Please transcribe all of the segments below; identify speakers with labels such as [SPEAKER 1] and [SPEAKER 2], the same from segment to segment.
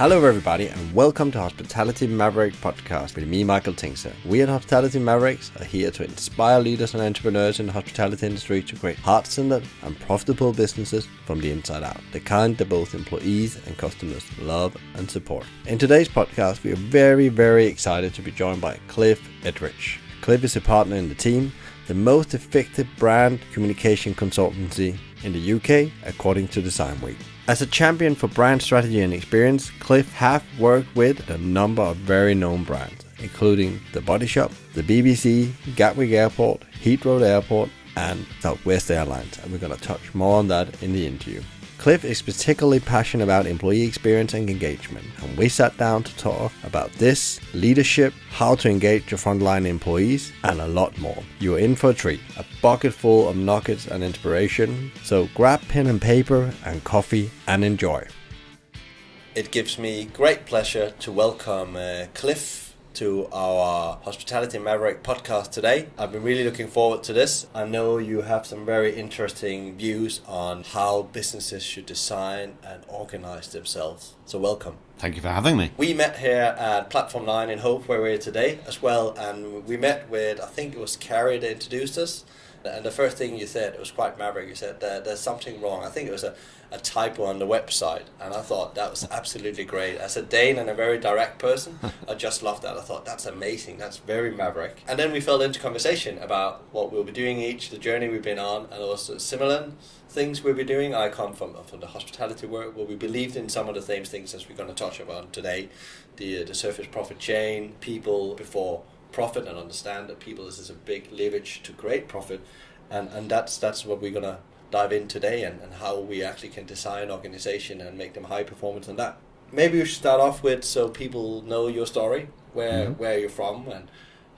[SPEAKER 1] Hello everybody and welcome to Hospitality Maverick podcast with me, Michael Tingser. We at Hospitality Mavericks are here to inspire leaders and entrepreneurs in the hospitality industry to create heart-centered and profitable businesses from the inside out, the kind that both employees and customers love and support. In today's podcast, we are very excited to be joined by Cliff Ettridge. Cliff is a partner in the team, the most effective brand communication consultancy in the UK according to Design Week. As a champion for brand strategy and experience, Cliff have worked with a number of very known brands, including The Body Shop, the BBC, Gatwick Airport, Heathrow Airport, and Southwest Airlines, and we're going to touch more on that in the interview. Cliff is particularly passionate about employee experience and engagement, and we sat down to talk about this, leadership, how to engage your frontline employees, and a lot more. You're in for a treat, a bucket full of nuggets and inspiration, so grab pen and paper and coffee and enjoy. It gives me great pleasure to welcome Cliff to our Hospitality Maverick podcast today. I've been really looking forward to this. I know you have some very interesting views on how businesses should design and organize themselves. So welcome.
[SPEAKER 2] Thank you for having me.
[SPEAKER 1] We met here at Platform 9 in Hope, where we're here today as well, and we met with, I think it was Carrie that introduced us. And the first thing you said, it was quite maverick, you said there's something wrong. I think it was a typo on the website, and I thought that was absolutely great. As a Dane and a very direct person, I just loved that. I thought that's amazing, that's very maverick. And then we fell into conversation about what we'll be doing each, the journey we've been on, and also similar things we'll be doing. I come from the hospitality world, where we believed in some of the same things as we're going to touch about today. The surface profit chain, people before profit, and understand that people is a big leverage to create profit, and that's what we're going to dive in today, and how we actually can design organization and make them high performance on that. Maybe we should start off with, so people know your story, where you're from, and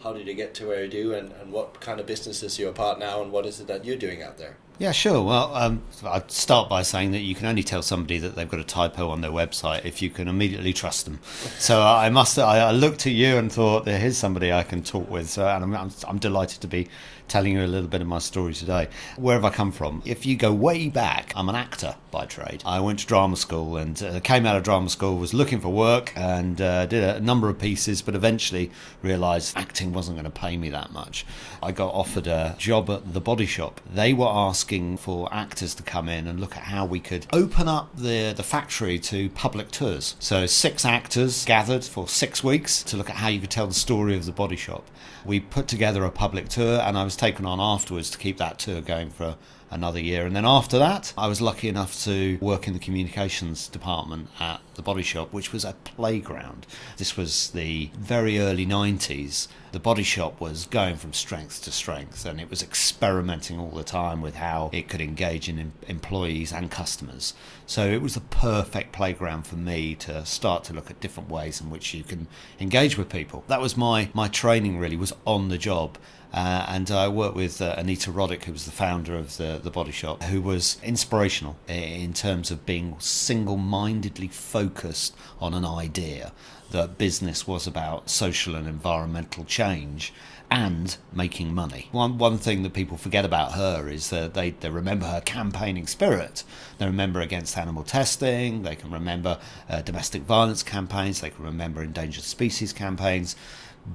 [SPEAKER 1] how did you get to where you do, and what kind of businesses you're a part now, and what is it that you're doing out there?
[SPEAKER 2] Yeah, sure. Well, I'd start by saying that you can only tell somebody that they've got a typo on their website if you can immediately trust them. So I looked at you and thought, here's somebody I can talk with. So, and I'm delighted to be telling you a little bit of my story today. Where have I come from? If you go way back, I'm an actor by trade. I went to drama school and came out of drama school, was looking for work, and did a number of pieces, but eventually realised acting wasn't going to pay me that much. I got offered a job at The Body Shop. They were asking for actors to come in and look at how we could open up the factory to public tours. So 6 actors gathered for 6 weeks to look at how you could tell the story of The Body Shop. We put together a public tour, and I was taken on afterwards to keep that tour going for another year. And then after that, I was lucky enough to work in the communications department at The Body Shop, which was a playground. This was the very early 90s. The Body Shop was going from strength to strength, and it was experimenting all the time with how it could engage in employees and customers. So it was the perfect playground for me to start to look at different ways in which you can engage with people. That was my training, really, was on the job. And I worked with Anita Roddick, who was the founder of the Body Shop, who was inspirational in terms of being single-mindedly focused on an idea that business was about social and environmental change and making money. One thing that people forget about her is that they remember her campaigning spirit. They remember against animal testing, they can remember domestic violence campaigns, they can remember endangered species campaigns,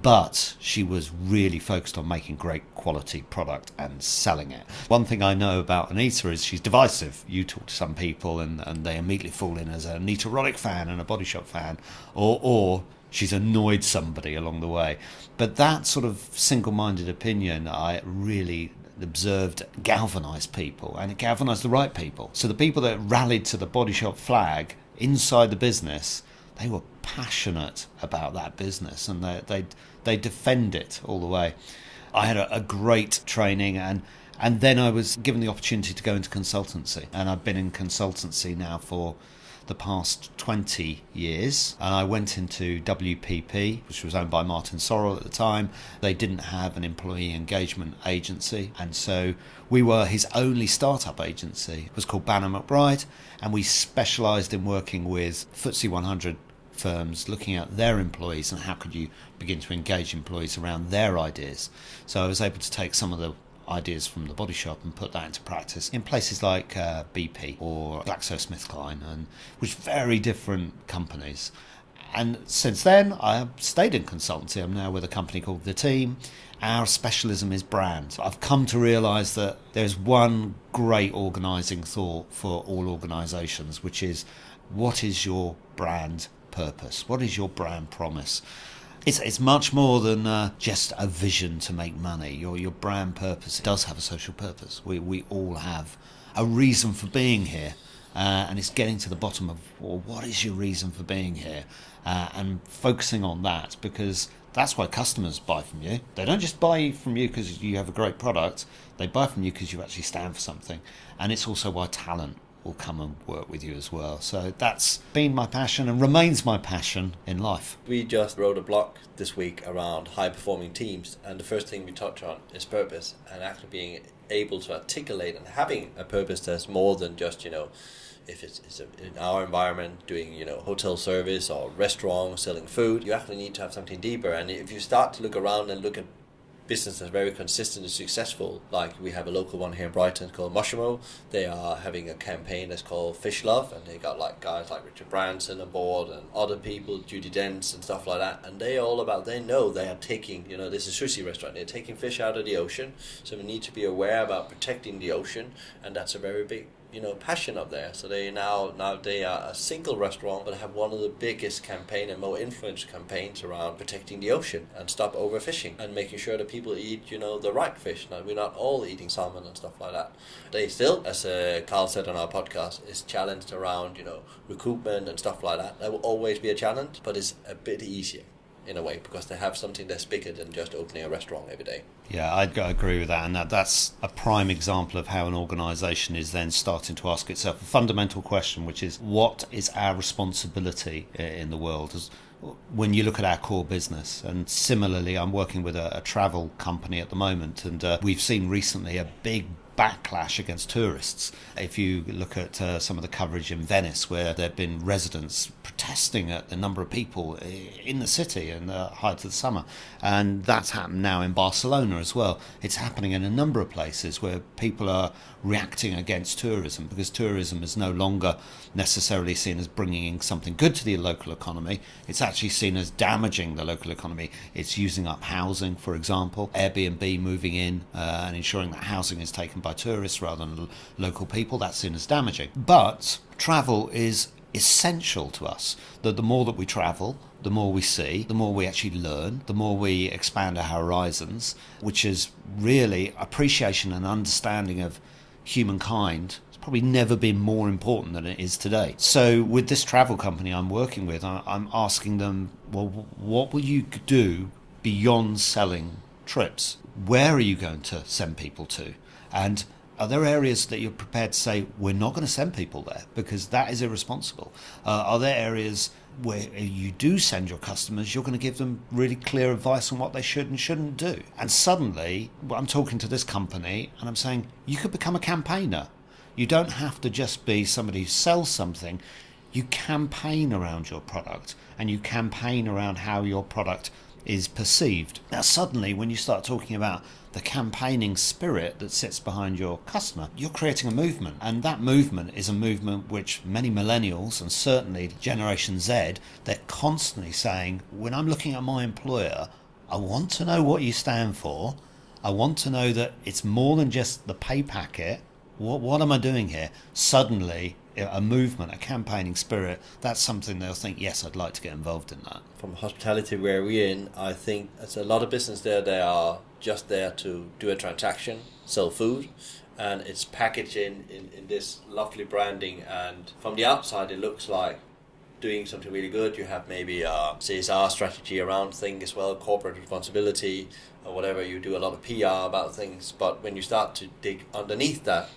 [SPEAKER 2] but she was really focused on making great quality product and selling it. One thing I know about Anita is she's divisive. You talk to some people and they immediately fall in as an Anita Roddick fan and a Body Shop fan, or she's annoyed somebody along the way. But that sort of single-minded opinion, I really observed, galvanised people, and it galvanised the right people. So the people that rallied to the Body Shop flag inside the business, they were passionate about that business, and they defend it all the way. I had a great training, and then I was given the opportunity to go into consultancy, and I've been in consultancy now for the past 20 years, and I went into WPP, which was owned by Martin Sorrell at the time. They didn't have an employee engagement agency, and so we were his only startup agency. It was called Banner McBride, and we specialised in working with FTSE 100 firms, looking at their employees and how could you begin to engage employees around their ideas. So I was able to take some of the ideas from the Body Shop and put that into practice in places like BP or GlaxoSmithKline, and which are very different companies. And since then, I have stayed in consultancy. I'm now with a company called The Team. Our specialism is brand. I've come to realise that there's one great organising thought for all organisations, which is, what is your brand purpose? What is your brand promise? It's much more than just a vision to make money. Your brand purpose does have a social purpose. We all have a reason for being here. And it's getting to the bottom of, well, what is your reason for being here? And focusing on that, because that's why customers buy from you. They don't just buy from you because you have a great product. They buy from you because you actually stand for something. And it's also why talent will come and work with you as well. So that's been my passion and remains my passion in life.
[SPEAKER 1] We just wrote a blog this week around high-performing teams, and the first thing we touch on is purpose, and actually being able to articulate and having a purpose that's more than just, if it's in our environment doing, hotel service or restaurant selling food, you actually need to have something deeper. And if you start to look around and look at business that's very consistent and successful, like we have a local one here in Brighton called Mushroom. They are having a campaign that's called Fish Love, and they got like guys like Richard Branson on board and other people, Judi Dench and stuff like that, and they know they are taking, this is a sushi restaurant, they're taking fish out of the ocean, so we need to be aware about protecting the ocean, and that's a very big passion up there. So they now they are a single restaurant, but have one of the biggest campaign and more influential campaigns around protecting the ocean and stop overfishing and making sure that people eat the right fish. Now, we're not all eating salmon and stuff like that. They still, as Carl said on our podcast, is challenged around recoupment and stuff like that. That will always be a challenge, but it's a bit easier in a way, because they have something that's bigger than just opening a restaurant every day.
[SPEAKER 2] Yeah, I'd agree with that, and that's a prime example of how an organisation is then starting to ask itself a fundamental question, which is, what is our responsibility in the world? When you look at our core business, and similarly, I'm working with a travel company at the moment, and we've seen recently a big backlash against tourists. If you look at some of the coverage in Venice, where there have been residents protesting at the number of people in the city in the height of the summer, and that's happened now in Barcelona as well. It's happening in a number of places where people are reacting against tourism, because tourism is no longer necessarily seen as bringing in something good to the local economy. It's actually seen as damaging the local economy. It's using up housing, for example, Airbnb moving in and ensuring that housing is taken by tourists rather than local people. That's seen as damaging. But travel is essential to us. That the more that we travel, the more we see, the more we actually learn, the more we expand our horizons, which is really appreciation and understanding of humankind. It's probably never been more important than it is today. So with this travel company I'm working with, I'm asking them, well, what will you do beyond selling trips? Where are you going to send people to? And are there areas that you're prepared to say, we're not going to send people there because that is irresponsible? Are there areas where you do send your customers, you're going to give them really clear advice on what they should and shouldn't do? And suddenly, I'm talking to this company and I'm saying, you could become a campaigner. You don't have to just be somebody who sells something. You campaign around your product, and you campaign around how your product is perceived. Now suddenly, when you start talking about the campaigning spirit that sits behind your customer, you're creating a movement, and that movement is a movement which many millennials, and certainly Generation Z, they're constantly saying, when I'm looking at my employer, I want to know what you stand for. I want to know that it's more than just the pay packet. What am I doing here? Suddenly, a movement, a campaigning spirit, that's something they'll think, yes, I'd like to get involved in that.
[SPEAKER 1] From hospitality where we're in, I think there's a lot of business there. They are just there to do a transaction, sell food, and it's packaged in this lovely branding, and from the outside it looks like doing something really good. You have maybe a CSR strategy around things as well, corporate responsibility or whatever. You do a lot of PR about things, but when you start to dig underneath that,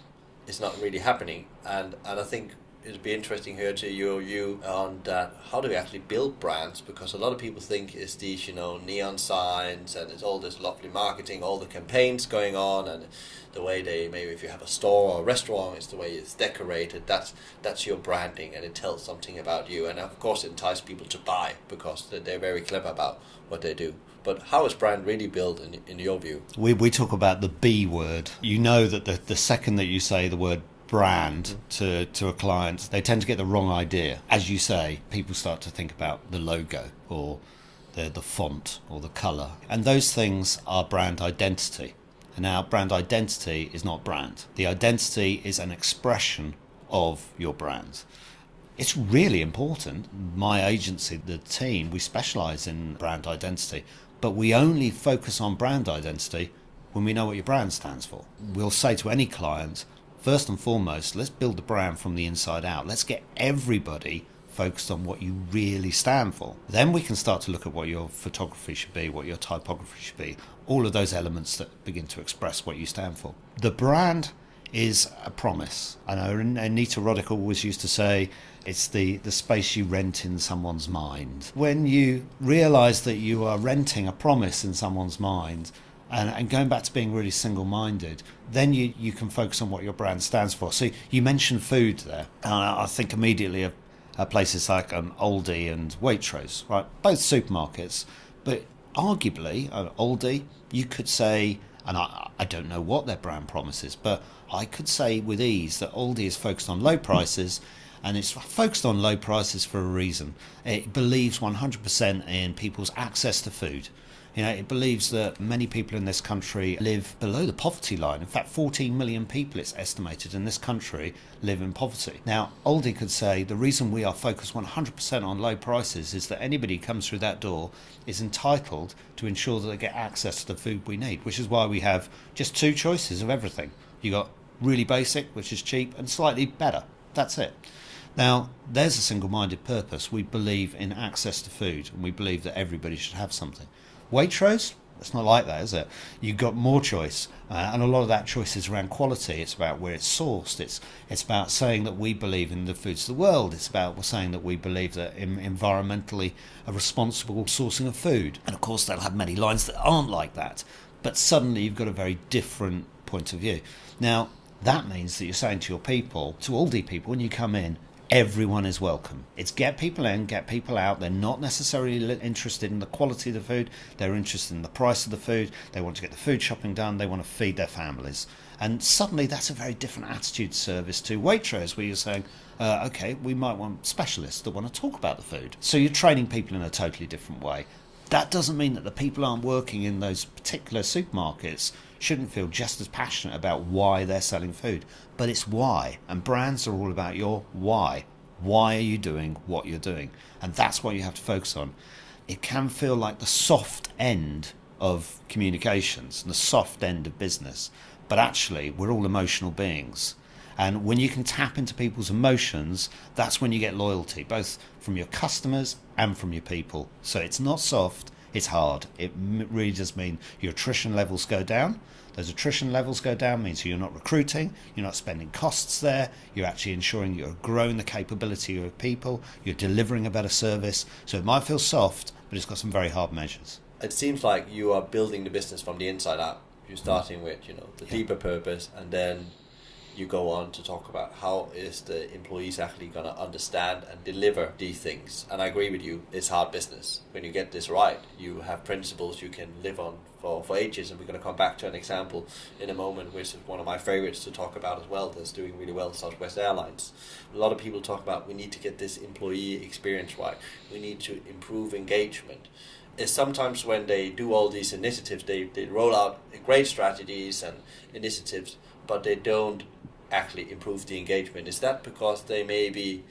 [SPEAKER 1] it's not really happening. And I think it'd be interesting here to you on that. How do we actually build brands? Because a lot of people think it's these, neon signs, and it's all this lovely marketing, all the campaigns going on, and the way they, maybe if you have a store or a restaurant, it's the way it's decorated. That's your branding, and it tells something about you. And of course, it entices people to buy because they're very clever about what they do. But how is brand really built in your view?
[SPEAKER 2] We talk about the B word. You know that the second that you say the word brand to a client, they tend to get the wrong idea. As you say, people start to think about the logo or the font or the colour. And those things are brand identity. And now brand identity is not brand. The identity is an expression of your brand. It's really important. My agency, the team, we specialise in brand identity, but we only focus on brand identity when we know what your brand stands for. We'll say to any client, first and foremost, let's build the brand from the inside out. Let's get everybody focused on what you really stand for. Then we can start to look at what your photography should be, what your typography should be, all of those elements that begin to express what you stand for. The brand is a promise. I know Anita Roddick always used to say, it's the space you rent in someone's mind. When you realise that you are renting a promise in someone's mind, and going back to being really single-minded, then you can focus on what your brand stands for. So you mentioned food there. I think immediately of places like Aldi and Waitrose, right? Both supermarkets. But arguably, Aldi, you could say, and I don't know what their brand promise is, but I could say with ease that Aldi is focused on low prices, and it's focused on low prices for a reason. It believes 100% in people's access to food. It believes that many people in this country live below the poverty line. In fact, 14 million people, it's estimated, in this country live in poverty. Now, Aldi could say the reason we are focused 100% on low prices is that anybody who comes through that door is entitled to ensure that they get access to the food we need, which is why we have just two choices of everything. You got really basic, which is cheap, and slightly better. That's it. Now, there's a single-minded purpose. We believe in access to food, and we believe that everybody should have something. Waitrose, it's not like that, is it? You've got more choice, and a lot of that choice is around quality. It's about where it's sourced. It's about saying that we believe in the foods of the world. It's about saying that we believe that environmentally a responsible sourcing of food. And of course, they'll have many lines that aren't like that, but suddenly you've got a very different point of view. Now, that means that you're saying to your people, to Aldi people, when you come in, everyone is welcome. It's get people in, get people out. They're not necessarily interested in the quality of the food. They're interested in the price of the food. They want to get the food shopping done. They want to feed their families. And suddenly that's a very different attitude service to Waitrose, where you're saying, okay, we might want specialists that want to talk about the food. So you're training people in a totally different way. That doesn't mean that the people aren't working in those particular supermarkets shouldn't feel just as passionate about why they're selling food. But it's why. And brands are all about your why. Why are you doing what you're doing? And that's what you have to focus on. It can feel like the soft end of communications and the soft end of business. But actually, we're all emotional beings. And when you can tap into people's emotions, that's when you get loyalty, both from your customers and from your people. So it's not soft, it's hard. It really does mean your attrition levels go down. Those attrition levels go down means you're not recruiting, you're not spending costs there, you're actually ensuring you're growing the capability of your people, you're delivering a better service. So it might feel soft, but it's got some very hard measures.
[SPEAKER 1] It seems like you are building the business from the inside out. You're starting with, the deeper purpose, and then you go on to talk about how is the employees actually going to understand and deliver these things. And I agree with you, it's hard business. When you get this right, you have principles you can live on for ages. And we're going to come back to an example in a moment, which is one of my favorites to talk about as well, that's doing really well, Southwest Airlines. A lot of people talk about we need to get this employee experience right. We need to improve engagement. Is sometimes when they do all these initiatives, they roll out great strategies and initiatives, but they don't actually improve the engagement. Is that because they maybe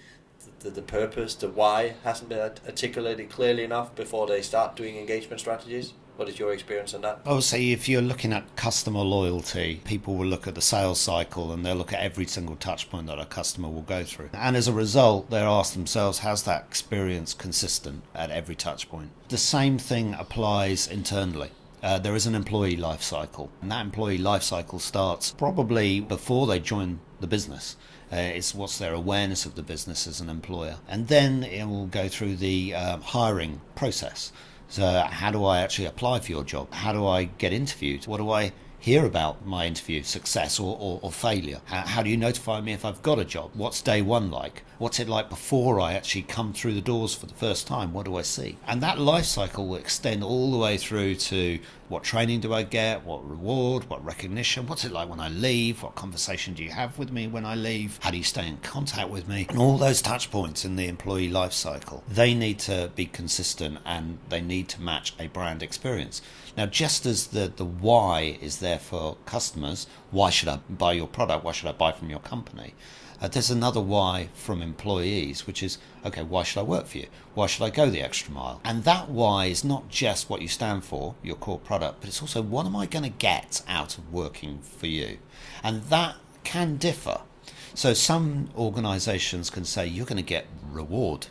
[SPEAKER 1] the purpose, the why hasn't been articulated clearly enough before they start doing engagement strategies? What is your experience on that?
[SPEAKER 2] I would say if you're looking at customer loyalty, people will look at the sales cycle and they'll look at every single touch point that a customer will go through. And as a result, they'll ask themselves, how's that experience consistent at every touch point? The same thing applies internally. There is an employee life cycle, and that employee life cycle starts probably before they join the business. It's what's their awareness of the business as an employer. And then it will go through the hiring process. So how do I actually apply for your job? How do I get interviewed? What do I hear about my interview success or failure? How do you notify me if I've got a job? What's day one like? What's it like before I actually come through the doors for the first time? What do I see? And that life cycle will extend all the way through to what training do I get? What reward? What recognition? What's it like when I leave? What conversation do you have with me when I leave? How do you stay in contact with me? And all those touch points in the employee life cycle, they need to be consistent and they need to match a brand experience. Now, just as the why is there for customers, why should I buy your product? Why should I buy from your company? There's another why from employees, which is, okay, why should I work for you? Why should I go the extra mile? And that why is not just what you stand for, your core product, but it's also what am I going to get out of working for you? And that can differ. So some organizations can say you're going to get reward.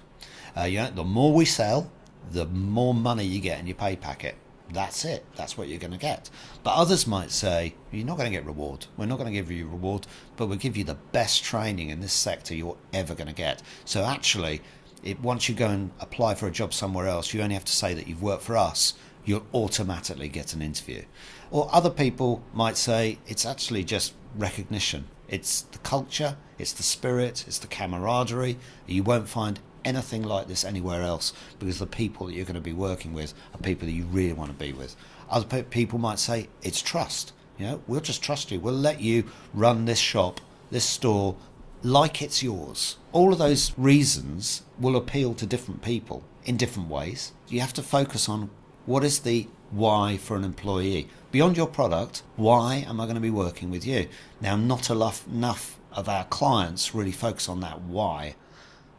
[SPEAKER 2] The more we sell, the more money you get in your pay packet. That's it. That's what you're going to get. But others might say, you're not going to get reward. We're not going to give you reward, but we'll give you the best training in this sector you're ever going to get. So actually, once you go and apply for a job somewhere else, you only have to say that you've worked for us. You'll automatically get an interview. Or other people might say it's actually just recognition. It's the culture, it's the spirit, it's the camaraderie. You won't find anything like this anywhere else because the people that you're going to be working with are people that you really want to be with. Other people might say it's trust. We'll just trust you. We'll let you run this shop, this store, like it's yours. All of those reasons will appeal to different people in different ways. You have to focus on what is the why for an employee. Beyond your product, why am I going to be working with you? Now, not enough of our clients really focus on that why.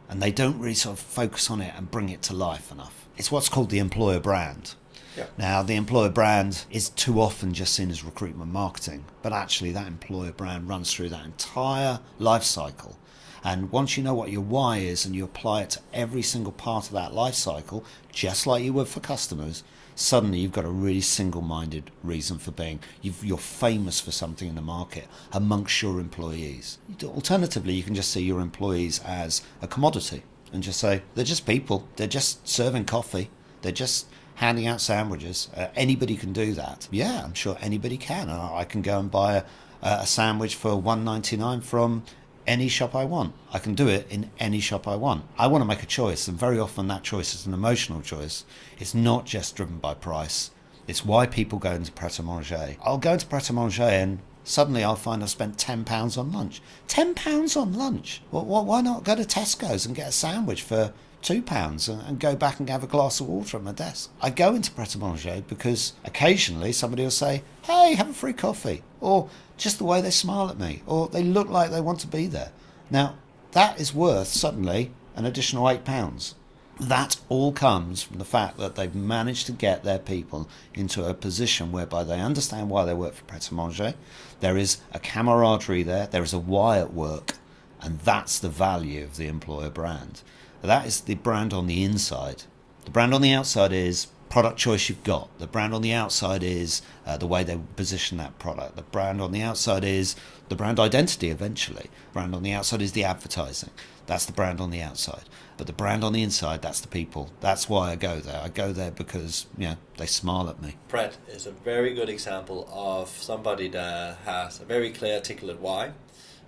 [SPEAKER 2] And they don't really sort of focus on it and bring it to life enough. It's what's called the employer brand. Yeah. Now, the employer brand is too often just seen as recruitment marketing, but actually that employer brand runs through that entire life cycle. And once you know what your why is and you apply it to every single part of that life cycle, just like you would for customers, suddenly you've got a really single-minded reason for being. You're famous for something in the market amongst your employees. Alternatively, you can just see your employees as a commodity and just say, they're just people. They're just serving coffee. They're just handing out sandwiches. Anybody can do that. Yeah, I'm sure anybody can. I can go and buy a sandwich for $1.99 from any shop I want. I can do it in any shop I want. I want to make a choice, and very often that choice is an emotional choice. It's not just driven by price. It's why people go into Pret-a-Manger. I'll go into Pret-a-Manger and suddenly I'll find I've spent £10 on lunch. £10 on lunch? Well, why not go to Tesco's and get a sandwich for £2 and go back and have a glass of water at my desk? I go into Pret-a-Manger because occasionally somebody will say, hey, have a free coffee, or just the way they smile at me, or they look like they want to be there. Now, that is worth suddenly an additional £8. That all comes from the fact that they've managed to get their people into a position whereby they understand why they work for Pret-a-Manger. There is a camaraderie there. There is a why at work. And that's the value of the employer brand. That is the brand on the inside. The brand on the outside is product choice you've got. The brand on the outside is the way they position that product. The brand on the outside is the brand identity eventually. The brand on the outside is the advertising. That's the brand on the outside. But the brand on the inside, that's the people. That's why I go there. I go there because, they smile at me.
[SPEAKER 1] Pret is a very good example of somebody that has a very clear, articulate why.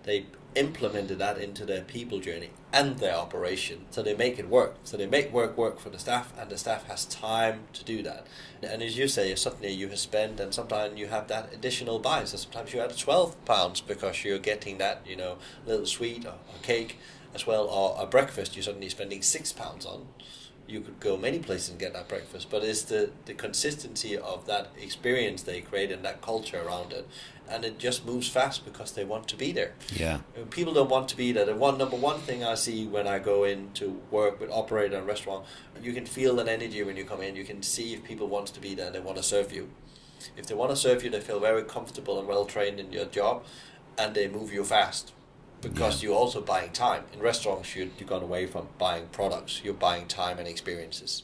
[SPEAKER 1] They implemented that into their people journey and their operation, so they make it work. So they make work for the staff, and the staff has time to do that. And as you say, suddenly you have spent, and sometimes you have that additional buy. So sometimes you add £12 because you're getting that, little sweet or cake as well, or a breakfast you're suddenly spending £6 on. You could go many places and get that breakfast, but it's the consistency of that experience they create and that culture around it. And it just moves fast because they want to be there.
[SPEAKER 2] Yeah.
[SPEAKER 1] People don't want to be there. The number one thing I see when I go in to work with operator and restaurant, you can feel that energy when you come in. You can see if people want to be there and they want to serve you. If they want to serve you, they feel very comfortable and well trained in your job, and they move you fast. Because you're also buying time. In restaurants, you've gone away from buying products. You're buying time and experiences.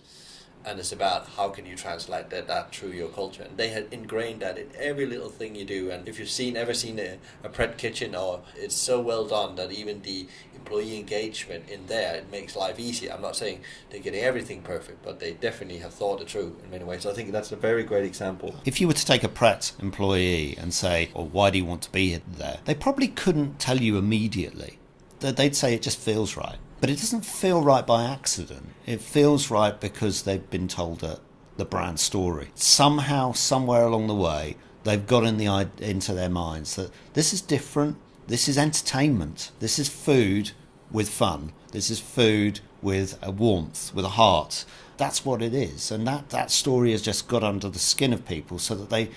[SPEAKER 1] And it's about how can you translate that through your culture. And they had ingrained that in every little thing you do. And if you've ever seen a Pret kitchen, or it's so well done that even the employee engagement in there, it makes life easier. I'm not saying they're getting everything perfect, but they definitely have thought it through in many ways. So I think that's a very great example.
[SPEAKER 2] If you were to take a Pret employee and say, well, why do you want to be there? They probably couldn't tell you immediately. They'd say it just feels right. But it doesn't feel right by accident. It feels right because they've been told the brand story. Somehow, somewhere along the way, they've got into their minds that this is different, this is entertainment, this is food with fun, this is food with a warmth, with a heart. That's what it is. And that story has just got under the skin of people so that they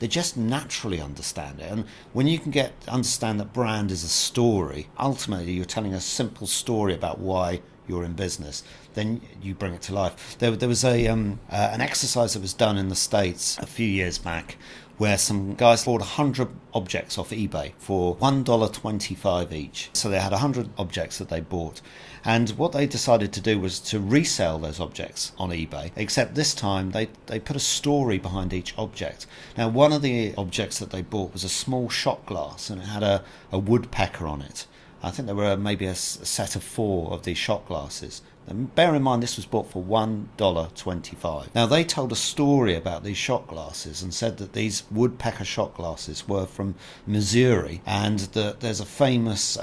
[SPEAKER 2] just naturally understand it. And when you can understand that brand is a story, ultimately you're telling a simple story about why you're in business, then you bring it to life. There was an exercise that was done in the States a few years back where some guys bought 100 objects off eBay for $1.25 each. So they had 100 objects that they bought. And what they decided to do was to resell those objects on eBay, except this time they put a story behind each object. Now, one of the objects that they bought was a small shot glass, and it had a woodpecker on it. I think there were maybe a set of 4 of these shot glasses. And bear in mind, this was bought for $1.25. Now, they told a story about these shot glasses and said that these woodpecker shot glasses were from Missouri, and that there's a famous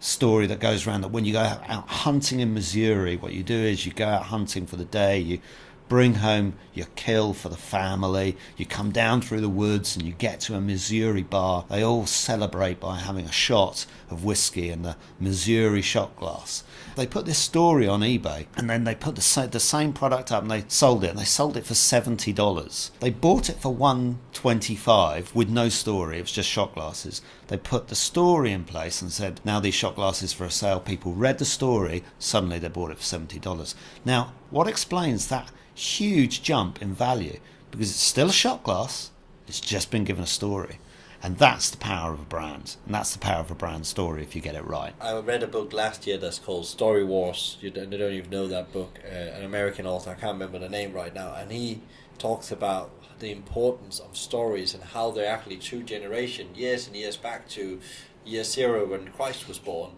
[SPEAKER 2] story that goes around that when you go out hunting in Missouri, what you do is you go out hunting for the day, you bring home your kill for the family, you come down through the woods and you get to a Missouri bar. They all celebrate by having a shot of whiskey in the Missouri shot glass. They put this story on eBay, and then they put the same product up and they sold it, and they sold it for $70. They bought it for $1.25 with no story. It was just shot glasses. They put the story in place and said, now these shot glasses for a sale. People read the story, suddenly they bought it for $70. Now, what explains that huge jump in value? Because it's still a shot glass, it's just been given a story. And that's the power of a brand. And that's the power of a brand story if you get it right.
[SPEAKER 1] I read a book last year that's called Story Wars. You don't even know that book. An American author, I can't remember the name right now. And he talks about the importance of stories and how they're actually through generation, years and years back to year 0 when Christ was born.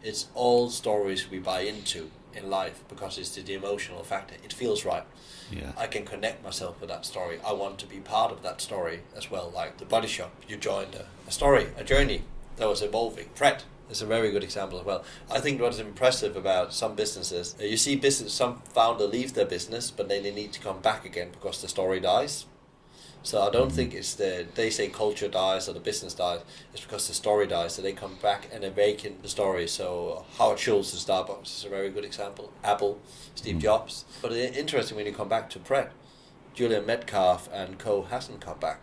[SPEAKER 1] It's all stories we buy into in life because it's the emotional factor. It feels right.
[SPEAKER 2] Yeah.
[SPEAKER 1] I can connect myself with that story. I want to be part of that story as well. Like the Body Shop, you joined a story, a journey that was evolving. Pret is a very good example as well. I think what's impressive about some businesses, you see some founder leave their business, but then they need to come back again because the story dies. So I don't think it's they say culture dies or the business dies. It's because the story dies. So they come back and awaken the story. So Howard Schultz in Starbucks is a very good example. Apple, Steve Jobs. But it's interesting when you come back to Pret, Julian Metcalf and co hasn't come back.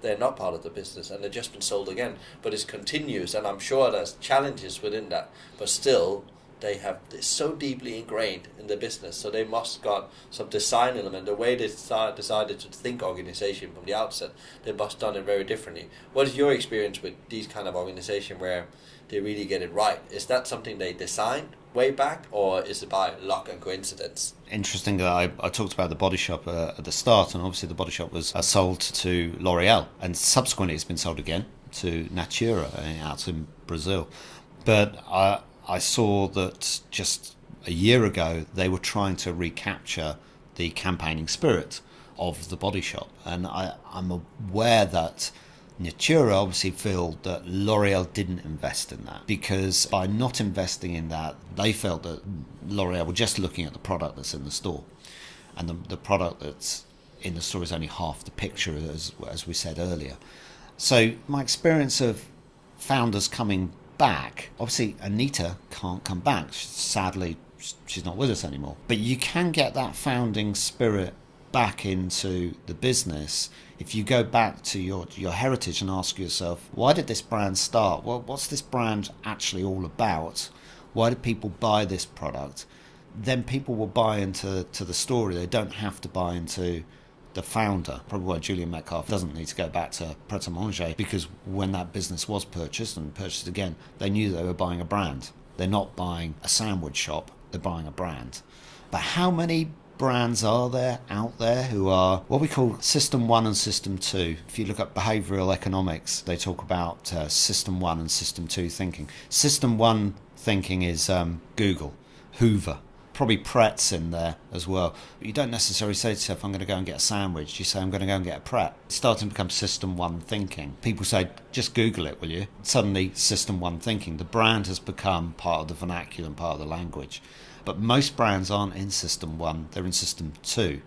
[SPEAKER 1] They're not part of the business and they've just been sold again. But it's continuous, and I'm sure there's challenges within that. But still, it's so deeply ingrained in the business, so they must got some design element. The way they decided to think organization from the outset, they must done it very differently. What is your experience with these kind of organization where they really get it right? Is that something they designed way back, or is it by luck and coincidence?
[SPEAKER 2] Interesting that I talked about the Body Shop at the start, and obviously the Body Shop was sold to L'Oreal, and subsequently it's been sold again to Natura out in Brazil. But I saw that just a year ago they were trying to recapture the campaigning spirit of the Body Shop, and I'm aware that Natura obviously feel that L'Oreal didn't invest in that, because by not investing in that, they felt that L'Oreal were just looking at the product that's in the store, and the product that's in the store is only half the picture, as we said earlier. So my experience of founders coming back, obviously Anita can't come back, sadly she's not with us anymore, but you can get that founding spirit back into the business if you go back to your heritage and ask yourself, why did this brand start? Well, what's this brand actually all about? Why did people buy this product? Then people will buy into the story. They don't have to buy into the founder. Probably why Julian Metcalf doesn't need to go back to Pret a Manger, because when that business was purchased and purchased again, they knew they were buying a brand. They're not buying a sandwich shop, they're buying a brand. But how many brands are there out there who are what we call System 1 and System 2. If you look at behavioural economics, they talk about System 1 and System 2 thinking. System 1 thinking is Google, Hoover, probably Pret's in there as well. But you don't necessarily say to yourself, I'm going to go and get a sandwich. You say, I'm going to go and get a Pret. It's starting to become System 1 thinking. People say, just Google it, will you? Suddenly, System 1 thinking. The brand has become part of the vernacular and part of the language. But most brands aren't in System 1, they're in System 2.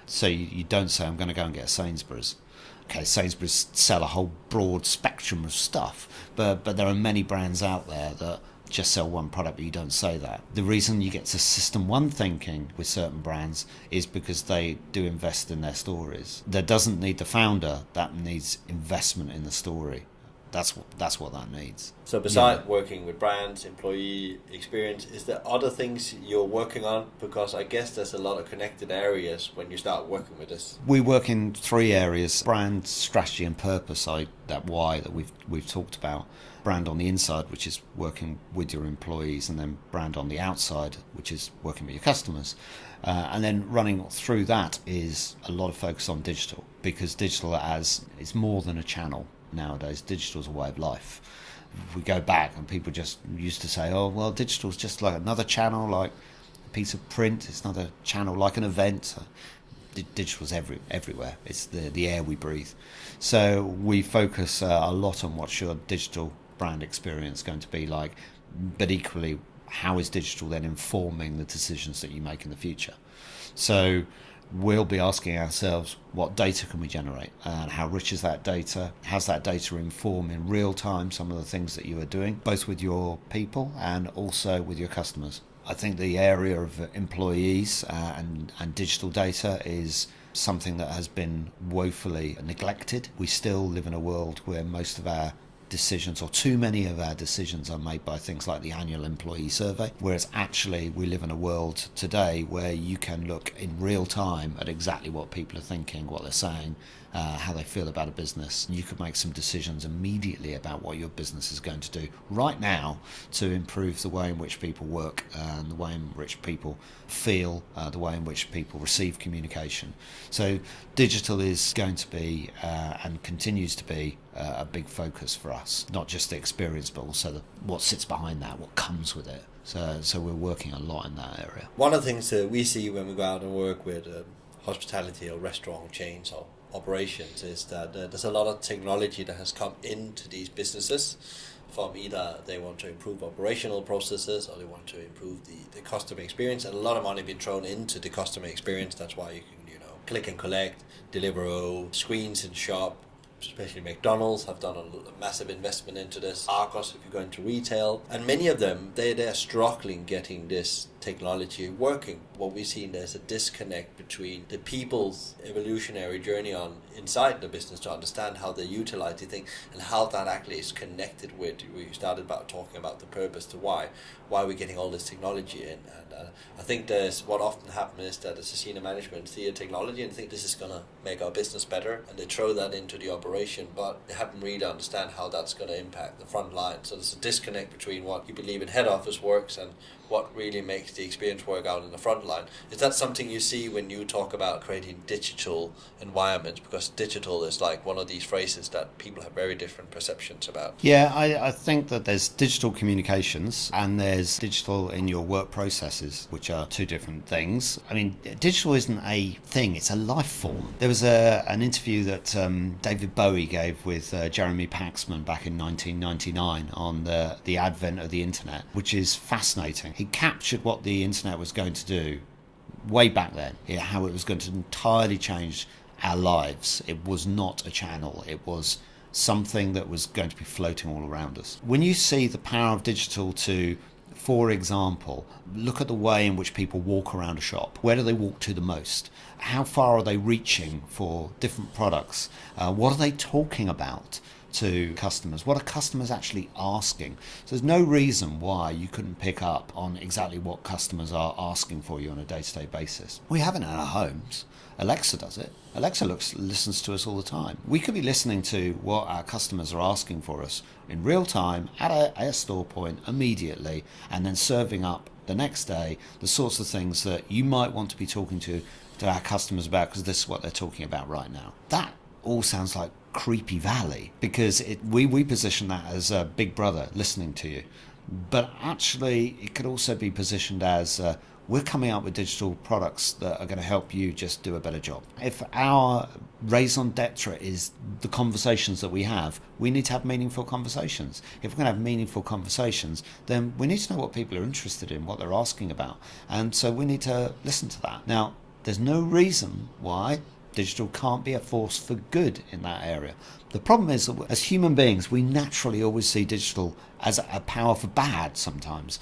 [SPEAKER 2] So you don't say, I'm going to go and get a Sainsbury's. Okay, Sainsbury's sell a whole broad spectrum of stuff, but there are many brands out there that just sell one product, but you don't say that. The reason you get to System 1 thinking with certain brands is because they do invest in their stories. That doesn't need the founder, that needs investment in the story. That's what that needs.
[SPEAKER 1] So besides working with brands, employee experience, is there other things you're working on? Because I guess there's a lot of connected areas when you start working with this.
[SPEAKER 2] We work in 3 areas: brand, strategy and purpose, that why that we've talked about. Brand on the inside, which is working with your employees, and then brand on the outside, which is working with your customers. And then running through that is a lot of focus on digital, because digital is more than a channel. Nowadays, digital is a way of life. If we go back, and people just used to say, oh, well, digital is just like another channel, like a piece of print. It's another channel, like an event. Digital is everywhere. It's the air we breathe. So we focus a lot on what's your digital brand experience going to be like, but equally, how is digital then informing the decisions that you make in the future? So we'll be asking ourselves, what data can we generate, and how rich is that data? How's that data inform in real time some of the things that you are doing, both with your people and also with your customers? I think the area of employees and digital data is something that has been woefully neglected. We still live in a world where most of our decisions, or too many of our decisions, are made by things like the annual employee survey, whereas actually we live in a world today where you can look in real time at exactly what people are thinking, what they're saying, how they feel about a business. You could make some decisions immediately about what your business is going to do right now to improve the way in which people work and the way in which people feel, the way in which people receive communication. So digital is going to be and continues to be a big focus for us, not just the experience but also what sits behind that, what comes with it. So we're working a lot in that area.
[SPEAKER 1] One of the things that we see when we go out and work with hospitality or restaurant chains or operations is that there's a lot of technology that has come into these businesses, from either they want to improve operational processes or they want to improve the customer experience, and a lot of money being thrown into the customer experience. That's why you can click and collect, Deliveroo, screens in shop. Especially McDonald's have done a massive investment into this. Argos, if you go into retail, and many of them, they're struggling getting this technology working. What we've seen, there's a disconnect between the people's evolutionary journey on inside the business to understand how they utilize the thing and how that actually is connected with, we started about talking about the purpose to why we're getting all this technology in. And I think there's what often happens is that as a senior management see a technology and think this is going to make our business better, and they throw that into the operation, but they haven't really understand how that's going to impact the front line. So there's a disconnect between what you believe in head office works and what really makes the experience work out in the front line. Is that something you see when you talk about creating digital environments? Because digital is like one of these phrases that people have very different perceptions about.
[SPEAKER 2] Yeah, I think that there's digital communications and there's digital in your work processes, which are 2 different things. I mean, digital isn't a thing, it's a life form. There was an interview that David Bowie gave with Jeremy Paxman back in 1999 on the advent of the internet, which is fascinating. He captured what the internet was going to do way back then, how it was going to entirely change our lives. It was not a channel, it was something that was going to be floating all around us. When you see the power of digital to, for example, look at the way in which people walk around a shop. Where do they walk to the most? How far are they reaching for different products? What are they talking about to customers? What are customers actually asking? So there's no reason why you couldn't pick up on exactly what customers are asking for you on a day-to-day basis. We have it in our homes. Alexa does it. Alexa listens to us all the time. We could be listening to what our customers are asking for us in real time at a store point immediately, and then serving up the next day, the sorts of things that you might want to be talking to our customers about because this is what they're talking about right now. That all sounds like creepy valley because we position that as a big brother listening to you. But actually, it could also be positioned as we're coming up with digital products that are going to help you just do a better job. If our raison d'etre is the conversations that we have, we need to have meaningful conversations. If we're going to have meaningful conversations, then we need to know what people are interested in, what they're asking about. And so we need to listen to that. Now, there's no reason why digital can't be a force for good in that area. The problem is that as human beings, we naturally always see digital as a power for bad sometimes.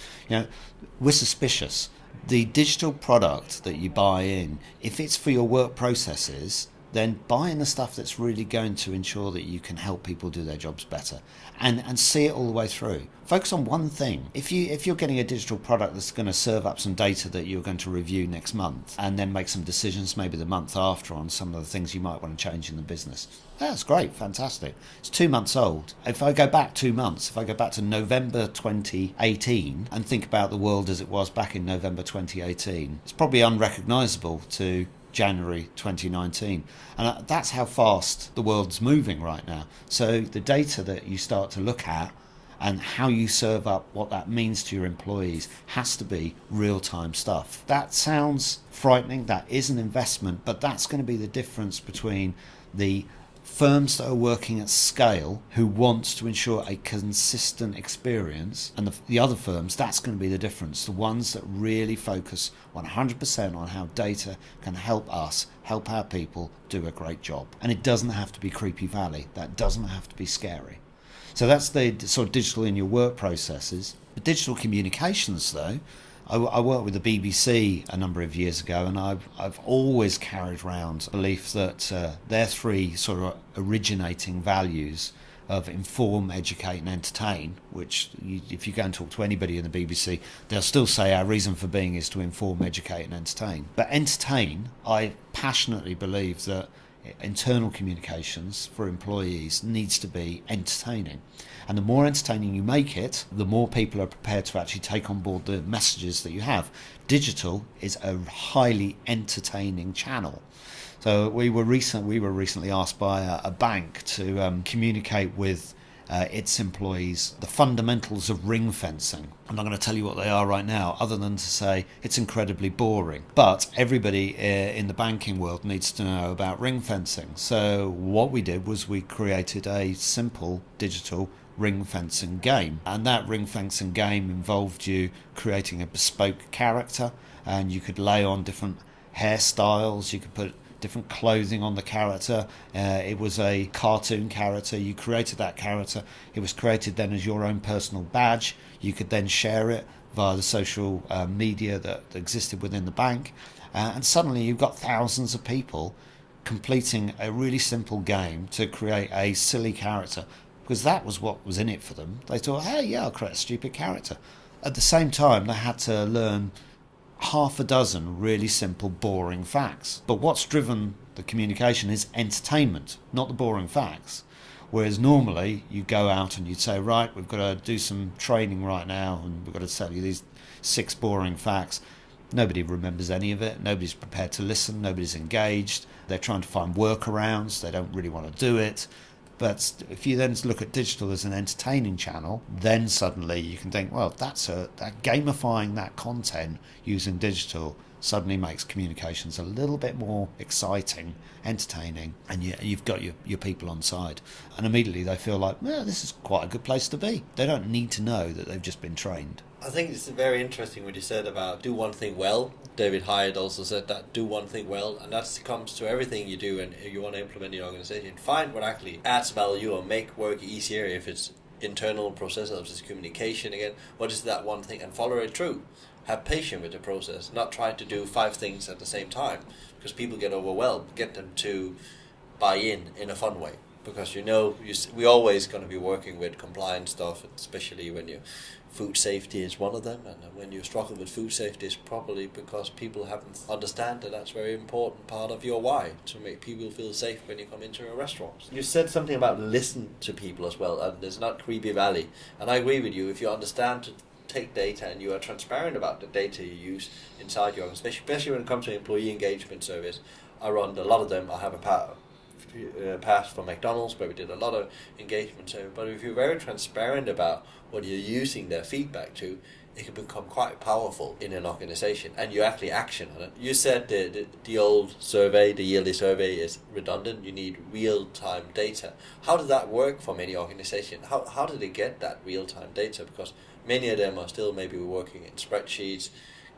[SPEAKER 2] We're suspicious. The digital product that you buy in, if it's for your work processes, then buy in the stuff that's really going to ensure that you can help people do their jobs better and see it all the way through. Focus on one thing. If you're getting a digital product that's going to serve up some data that you're going to review next month and then make some decisions maybe the month after on some of the things you might want to change in the business, that's great, fantastic. It's 2 months old. If I go back 2 months, if I go back to November 2018 and think about the world as it was back in November 2018, it's probably unrecognisable to January 2019, and that's how fast the world's moving right now. So the data that you start to look at and how you serve up what that means to your employees has to be real-time stuff. That sounds frightening, that is an investment, but that's going to be the difference between the firms that are working at scale who want to ensure a consistent experience and the other firms, that's going to be the difference. The ones that really focus 100% on how data can help us, help our people do a great job. And it doesn't have to be creepy valley. That doesn't have to be scary. So that's the sort of digital in your work processes. The digital communications though, I worked with the BBC a number of years ago, and I've always carried around a belief that their three sort of originating values of inform, educate and entertain, which if you go and talk to anybody in the BBC, they'll still say our reason for being is to inform, educate and entertain. But entertain, I passionately believe that internal communications for employees needs to be entertaining. And the more entertaining you make it, the more people are prepared to actually take on board the messages that you have. Digital is a highly entertaining channel. So we were recently asked by a bank to communicate with its employees the fundamentals of ring fencing. I'm not going to tell you what they are right now, other than to say it's incredibly boring. But everybody in the banking world needs to know about ring fencing. So what we did was we created a simple digital ring fencing game, and that ring fencing game involved you creating a bespoke character, and you could lay on different hairstyles, you could put different clothing on the character. It was a cartoon character. You created that character. It was created then as your own personal badge. You could then share it via the social media that existed within the bank, and suddenly you've got thousands of people completing a really simple game to create a silly character, because that was what was in it for them. They thought, hey, yeah, I'll create a stupid character. At the same time, they had to learn half a dozen really simple, boring facts. But what's driven the communication is entertainment, not the boring facts. Whereas normally you go out and you'd say, right, we've got to do some training right now and we've got to tell you these 6 boring facts. Nobody remembers any of it. Nobody's prepared to listen. Nobody's engaged. They're trying to find workarounds. They don't really want to do it. But if you then look at digital as an entertaining channel, then suddenly you can think, well, that gamifying that content using digital suddenly makes communications a little bit more exciting, entertaining, and you've got your people on side. And immediately they feel like, well, this is quite a good place to be. They don't need to know that they've just been trained.
[SPEAKER 1] I think it's very interesting what you said about do one thing well. David Hyatt also said that, do one thing well, and that comes to everything you do and you want to implement in your organization. Find what actually adds value or make work easier. If it's internal processes, if it's communication, again, what is that one thing, and follow it through. Have patience with the process, not try to do 5 things at the same time, because people get overwhelmed. Get them to buy in a fun way, because we're always going to be working with compliance stuff, especially when food safety is one of them, and when you struggle with food safety, it's probably because people haven't understand that that's a very important part of your why, to make people feel safe when you come into a restaurant. You said something about listen to people as well, and there's not creepy valley, and I agree with you. If you understand take data and you are transparent about the data you use inside your organization, especially when it comes to employee engagement surveys. I run a lot of them. I have a past for McDonald's where we did a lot of engagement surveys. But if you're very transparent about what you're using their feedback to, it can become quite powerful in an organization, and you actually action on it. You said the old survey, the yearly survey, is redundant. You need real-time data. How does that work for many organizations? How do they get that real-time data? Because many of them are still maybe working in spreadsheets,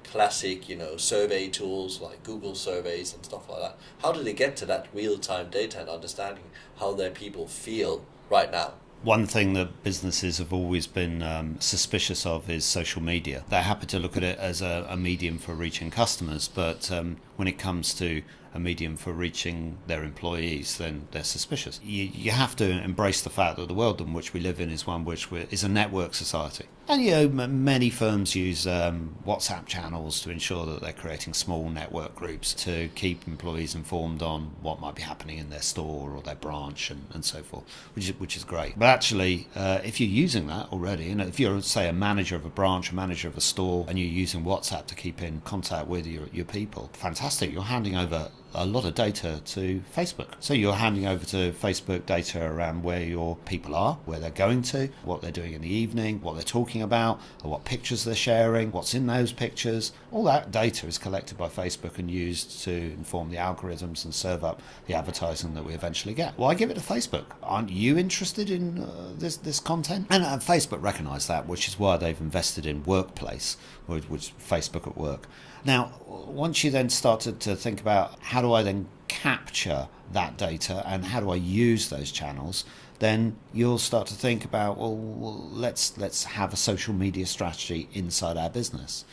[SPEAKER 1] classic, survey tools like Google surveys and stuff like that. How do they get to that real-time data and understanding how their people feel right now?
[SPEAKER 2] One thing that businesses have always been suspicious of is social media. They're happy to look at it as a medium for reaching customers, but when it comes to a medium for reaching their employees, then they're suspicious. You have to embrace the fact that the world in which we live in is one which is a network society. And many firms use WhatsApp channels to ensure that they're creating small network groups to keep employees informed on what might be happening in their store or their branch and so forth, which is great. But actually, if you're using that already, if you're, say, a manager of a branch, a manager of a store, and you're using WhatsApp to keep in contact with your people, fantastic. You're handing over a lot of data to Facebook. So you're handing over to Facebook data around where your people are, where they're going to, what they're doing in the evening, what they're talking about, or what pictures they're sharing, what's in those pictures. All that data is collected by Facebook and used to inform the algorithms and serve up the advertising that we eventually get. Well, I give it to Facebook. Aren't you interested in this content? And Facebook recognise that, which is why they've invested in Workplace, which Facebook at Work. Now, once you then started to think about how do I then capture that data and how do I use those channels, then you'll start to think about, well let's have a social media strategy inside our business.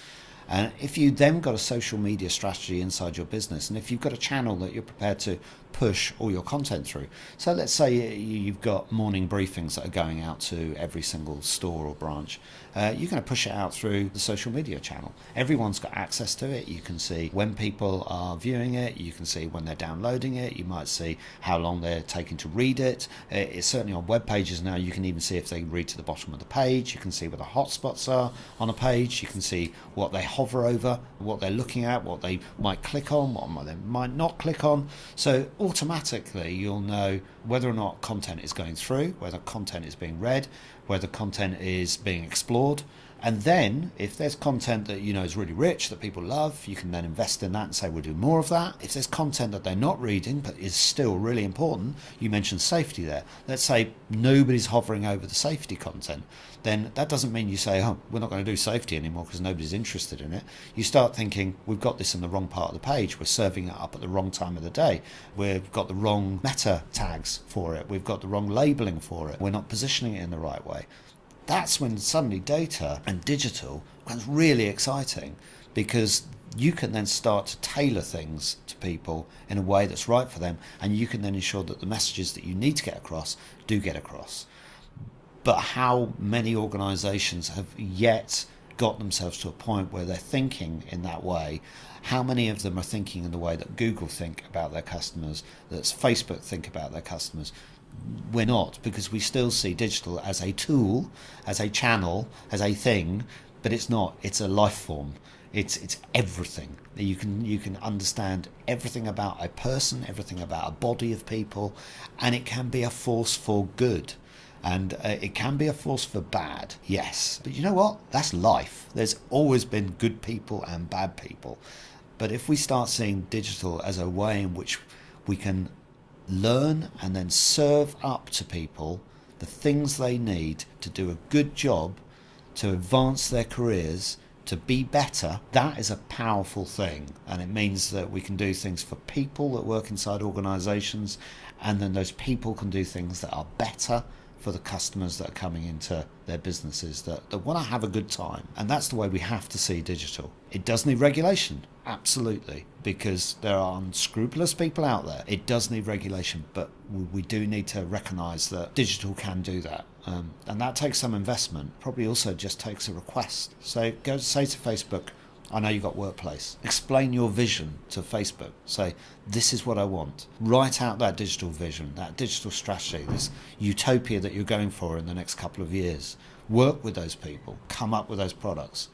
[SPEAKER 2] And if you then got a social media strategy inside your business, and if you've got a channel that you're prepared to push all your content through, so let's say you've got morning briefings that are going out to every single store or branch, you're going to push it out through the social media channel. Everyone's got access to it. You can see when people are viewing it. You can see when they're downloading it. You might see how long they're taking to read it. It's certainly on web pages now. You can even see if they read to the bottom of the page. You can see where the hotspots are on a page. You can see what they hover over, what they're looking at, what they might click on, what they might not click on. So automatically you'll know whether or not content is going through, whether content is being read, whether content is being explored. And then if there's content that is really rich, that people love, you can then invest in that and say we'll do more of that. If there's content that they're not reading but is still really important, you mentioned safety there. Let's say nobody's hovering over the safety content. Then that doesn't mean you say, we're not going to do safety anymore because nobody's interested in it. You start thinking, we've got this in the wrong part of the page. We're serving it up at the wrong time of the day. We've got the wrong meta tags for it. We've got the wrong labeling for it. We're not positioning it in the right way. That's when suddenly data and digital becomes really exciting, because you can then start to tailor things to people in a way that's right for them, and you can then ensure that the messages that you need to get across do get across. But how many organisations have yet got themselves to a point where they're thinking in that way? How many of them are thinking in the way that Google think about their customers, that Facebook think about their customers? We're not, because we still see digital as a tool, as a channel, as a thing, but it's not. It's a life form. It's everything. You can understand everything about a person, everything about a body of people, and it can be a force for good. And it can be a force for bad, yes. But you know what? That's life. There's always been good people and bad people. But if we start seeing digital as a way in which we can learn and then serve up to people the things they need to do a good job, to advance their careers, to be better, that is a powerful thing. And it means that we can do things for people that work inside organisations, and then those people can do things that are better for the customers that are coming into their businesses, that want to have a good time. And that's the way we have to see digital. It does need regulation, absolutely, because there are unscrupulous people out there. It does need regulation, but we do need to recognise that digital can do that. And that takes some investment, probably also just takes a request. So go say to Facebook, I know you've got Workplace. Explain your vision to Facebook. Say, this is what I want. Write out that digital vision, that digital strategy, this utopia that you're going for in the next couple of years. Work with those people. Come up with those products.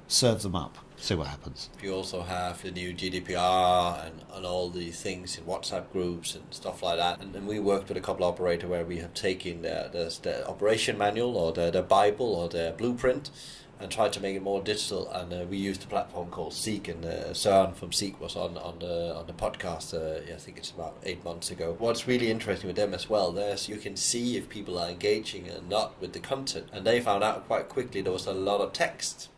[SPEAKER 2] Serve them up. See what happens.
[SPEAKER 1] You also have the new GDPR and all the things in WhatsApp groups and stuff like that. And we worked with a couple of operators where we have taken the operation manual or the Bible or the blueprint and tried to make it more digital. And we used a platform called Seek, and Søren from Seek was on the podcast. I think it's about 8 months ago. What's really interesting with them as well, you can see if people are engaging and not with the content. And they found out quite quickly there was a lot of text.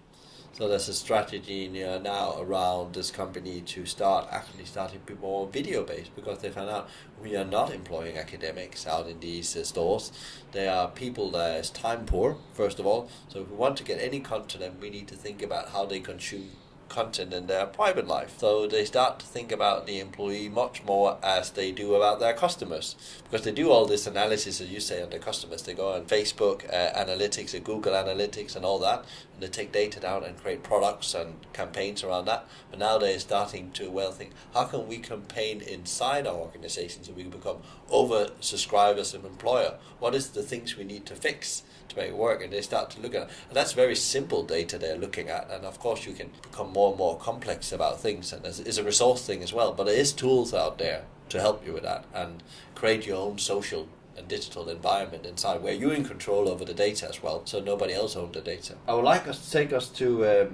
[SPEAKER 1] So there's a strategy now around this company to starting to be more video based, because they found out we are not employing academics out in these stores. They are people that is time poor, first of all. So if we want to get any content, we need to think about how they consume content in their private life. So they start to think about the employee much more as they do about their customers, because they do all this analysis, as you say, on their customers. They go on Facebook analytics and Google analytics and all that, and they take data down and create products and campaigns around that. But now they're starting to think, how can we campaign inside our organization so we can become over subscribers as an employer? What is the things we need to fix to make it work? And they start to look at it. And that's very simple data they're looking at. And of course you can become more and more complex about things, and it's a resource thing as well. But there is tools out there to help you with that and create your own social and digital environment inside where you're in control over the data as well, so nobody else owns the data. I would like us to take us to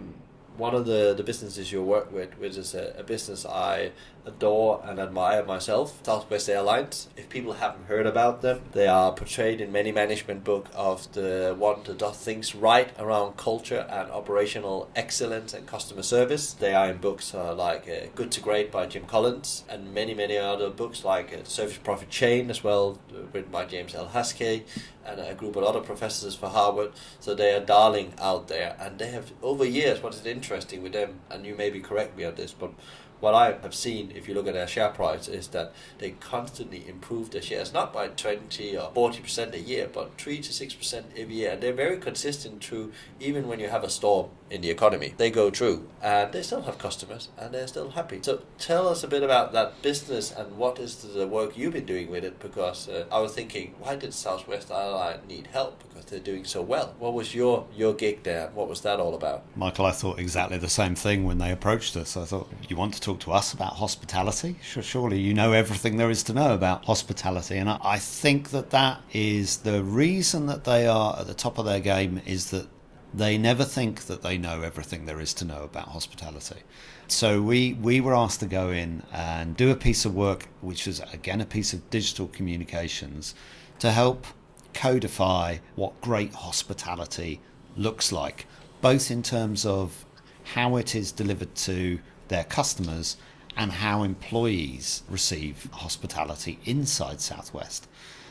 [SPEAKER 1] one of the businesses you work with, which is a business I adore and admire myself, Southwest Airlines. If people haven't heard about them, they are portrayed in many management books of the one that does things right around culture and operational excellence and customer service. They are in books like Good to Great by Jim Collins, and many other books like Service Profit Chain as well, written by James L. Haskell, and a group of other professors for Harvard. So they are darling out there, and they have over years, what is interesting with them, and you maybe correct me on this, but what I have seen, if you look at their share price, is that they constantly improve their shares, not by 20 or 40% a year, but 3 to 6% every year. And they're very consistent through, even when you have a storm in the economy, they go through, and they still have customers, and they're still happy. So tell us a bit about that business and what is the work you've been doing with it, because I was thinking, why did Southwest Airlines need help? Because they're doing so well. What was your gig there? What was that all about?
[SPEAKER 2] Michael, I thought exactly the same thing when they approached us. I thought, you want to talk to us about hospitality? Surely you know everything there is to know about hospitality. And I think that is the reason that they are at the top of their game, is that they never think that they know everything there is to know about hospitality. So we were asked to go in and do a piece of work, which was again a piece of digital communications, to help codify what great hospitality looks like, both in terms of how it is delivered to their customers and how employees receive hospitality inside Southwest.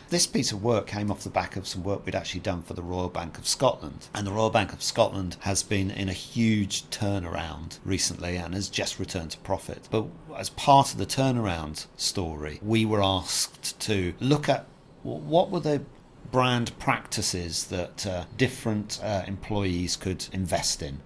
[SPEAKER 2] This piece of work came off the back of some work we'd actually done for the Royal Bank of Scotland. And the Royal Bank of Scotland has been in a huge turnaround recently and has just returned to profit. But as part of the turnaround story, we were asked to look at what were the brand practices that different employees could invest in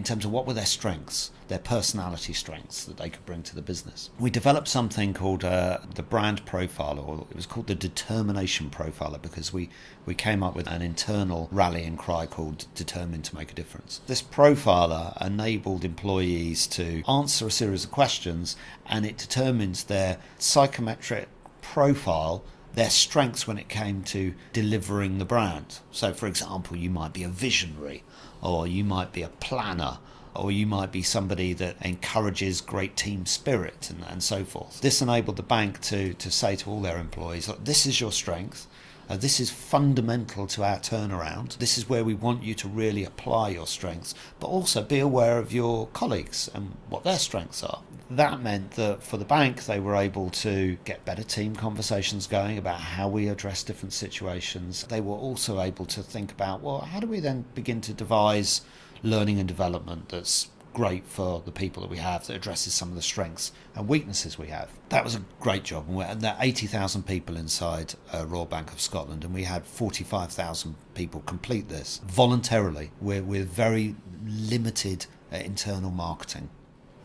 [SPEAKER 2] terms of what were their strengths, their personality strengths that they could bring to the business. We developed something called the brand profiler, or it was called the determination profiler, because we came up with an internal rallying cry called Determined to Make a Difference. This profiler enabled employees to answer a series of questions, and it determines their psychometric profile, their strengths when it came to delivering the brand. So, for example, you might be a visionary, or you might be a planner, or you might be somebody that encourages great team spirit and so forth. This enabled the bank to say to all their employees, look, this is your strength. This is fundamental to our turnaround. This is where we want you to really apply your strengths, but also be aware of your colleagues and what their strengths are. That meant that for the bank, they were able to get better team conversations going about how we address different situations. They were also able to think about, well, how do we then begin to devise learning and development that's great for the people that we have, that addresses some of the strengths and weaknesses we have. That was a great job. And there are 80,000 people inside Royal Bank of Scotland, and we had 45,000 people complete this voluntarily with very limited internal marketing.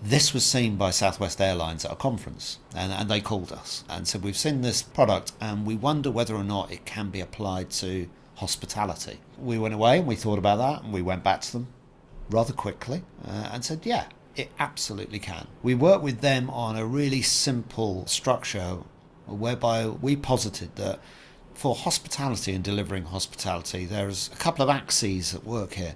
[SPEAKER 2] This was seen by Southwest Airlines at a conference, and they called us and said, we've seen this product and we wonder whether or not it can be applied to hospitality. We went away and we thought about that, and we went back to them rather quickly and said, yeah, it absolutely can. We worked with them on a really simple structure whereby we posited that for hospitality and delivering hospitality, there's a couple of axes at work here.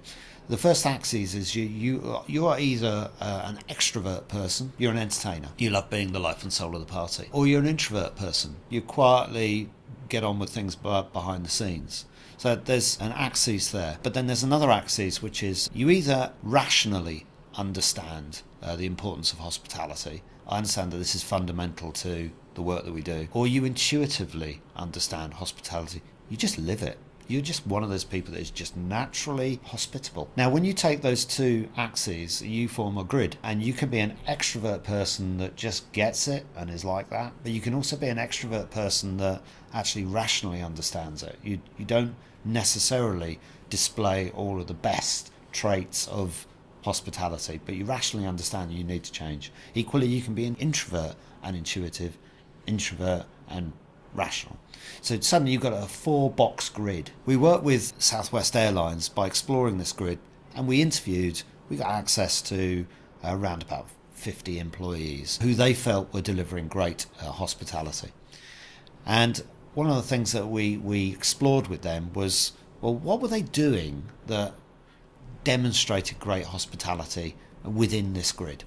[SPEAKER 2] The first axis is you are either an extrovert person, you're an entertainer, you love being the life and soul of the party, or you're an introvert person, you quietly get on with things behind the scenes. So there's an axis there. But then there's another axis, which is you either rationally understand the importance of hospitality. I understand that this is fundamental to the work that we do. Or you intuitively understand hospitality. You just live it. You're just one of those people that is just naturally hospitable. Now, when you take those two axes, you form a grid, and you can be an extrovert person that just gets it and is like that, but you can also be an extrovert person that actually rationally understands it. You don't necessarily display all of the best traits of hospitality, but you rationally understand you need to change. Equally, you can be an introvert and intuitive, introvert and rational. So suddenly you've got a 4-box grid. We worked with Southwest Airlines by exploring this grid, and we got access to around about 50 employees who they felt were delivering great hospitality. And one of the things that we explored with them was, well, what were they doing that demonstrated great hospitality within this grid?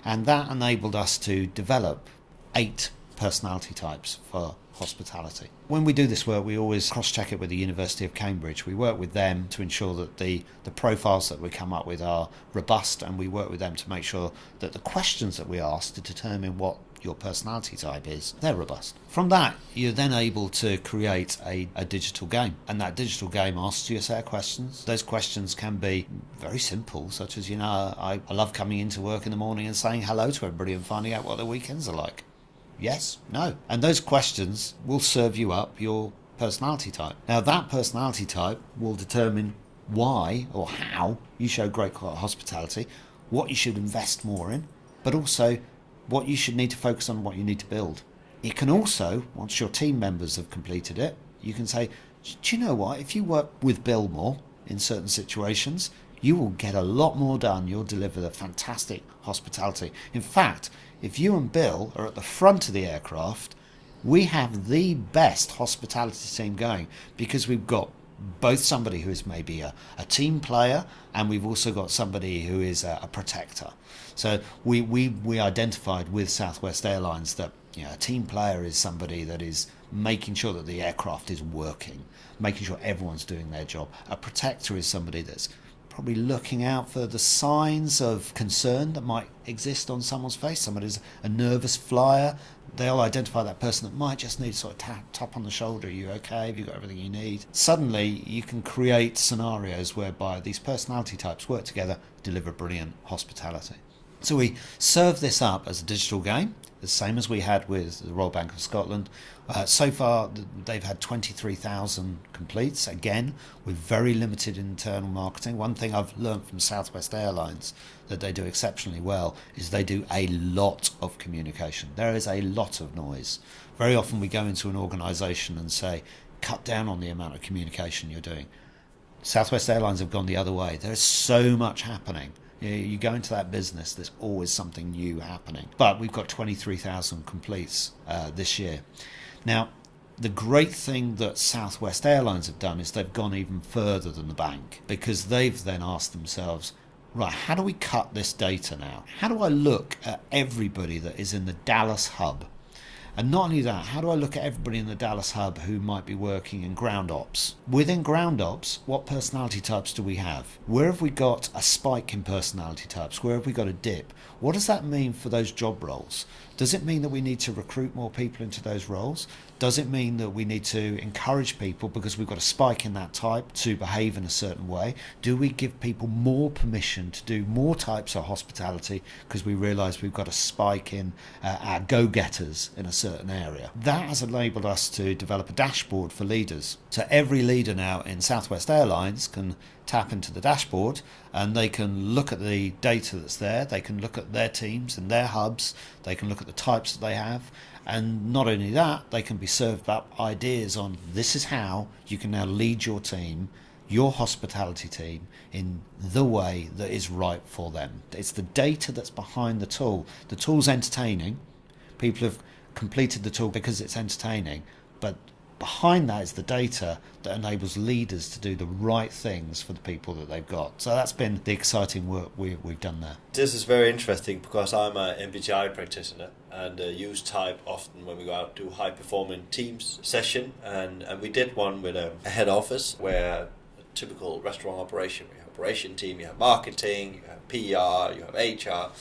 [SPEAKER 2] And that enabled us to develop 8 personality types for hospitality. When we do this work, we always cross-check it with the University of Cambridge. We work with them to ensure that the profiles that we come up with are robust, and we work with them to make sure that the questions that we ask to determine what your personality type is, they're robust. From that, you're then able to create a digital game, and that digital game asks you a set of questions. Those questions can be very simple, such as, I love coming into work in the morning and saying hello to everybody and finding out what their weekends are like. Yes, no. And those questions will serve you up your personality type. Now, that personality type will determine why or how you show great hospitality, what you should invest more in, but also what you should need to focus on, what you need to build. It can also, once your team members have completed it, you can say, do you know what? If you work with Bill more in certain situations, you will get a lot more done. You'll deliver the fantastic hospitality. In fact, if you and Bill are at the front of the aircraft, we have the best hospitality team going, because we've got both somebody who is maybe a team player, and we've also got somebody who is a protector. So we identified with Southwest Airlines that a team player is somebody that is making sure that the aircraft is working, making sure everyone's doing their job. A protector is somebody that's probably looking out for the signs of concern that might exist on someone's face. Somebody who's a nervous flyer, they'll identify that person that might just need sort of tap on the shoulder. Are you okay? Have you got everything you need? Suddenly you can create scenarios whereby these personality types work together, deliver brilliant hospitality. So we serve this up as a digital game, the same as we had with the Royal Bank of Scotland. So far, they've had 23,000 completes, again, with very limited internal marketing. One thing I've learned from Southwest Airlines that they do exceptionally well is they do a lot of communication. There is a lot of noise. Very often we go into an organisation and say, cut down on the amount of communication you're doing. Southwest Airlines have gone the other way. There's so much happening. You go into that business, there's always something new happening. But we've got 23,000 completes this year. Now, the great thing that Southwest Airlines have done is they've gone even further than the bank, because they've then asked themselves, right, how do we cut this data now? How do I look at everybody that is in the Dallas hub? And not only that, how do I look at everybody in the Dallas hub who might be working in ground ops? Within ground ops, what personality types do we have? Where have we got a spike in personality types? Where have we got a dip? What does that mean for those job roles? Does it mean that we need to recruit more people into those roles? Does it mean that we need to encourage people, because we've got a spike in that type, to behave in a certain way? Do we give people more permission to do more types of hospitality because we realise we've got a spike in our go-getters in a certain area? That has enabled us to develop a dashboard for leaders. So every leader now in Southwest Airlines can tap into the dashboard and they can look at the data that's there, they can look at their teams and their hubs, they can look at the types that they have, and not only that, they can be served up ideas on this is how you can now lead your team, your hospitality team, in the way that is right for them. It's the data that's behind the tool. The tool's entertaining. People have completed the tool because it's entertaining, but behind that is the data that enables leaders to do the right things for the people that they've got. So that's been the exciting work we've done there.
[SPEAKER 1] This is very interesting because I'm an MBTI practitioner and use type often when we go out to high performing teams session, and we did one with a head office where a typical restaurant operation, you have operation team, you have marketing, you have PR, you have HR.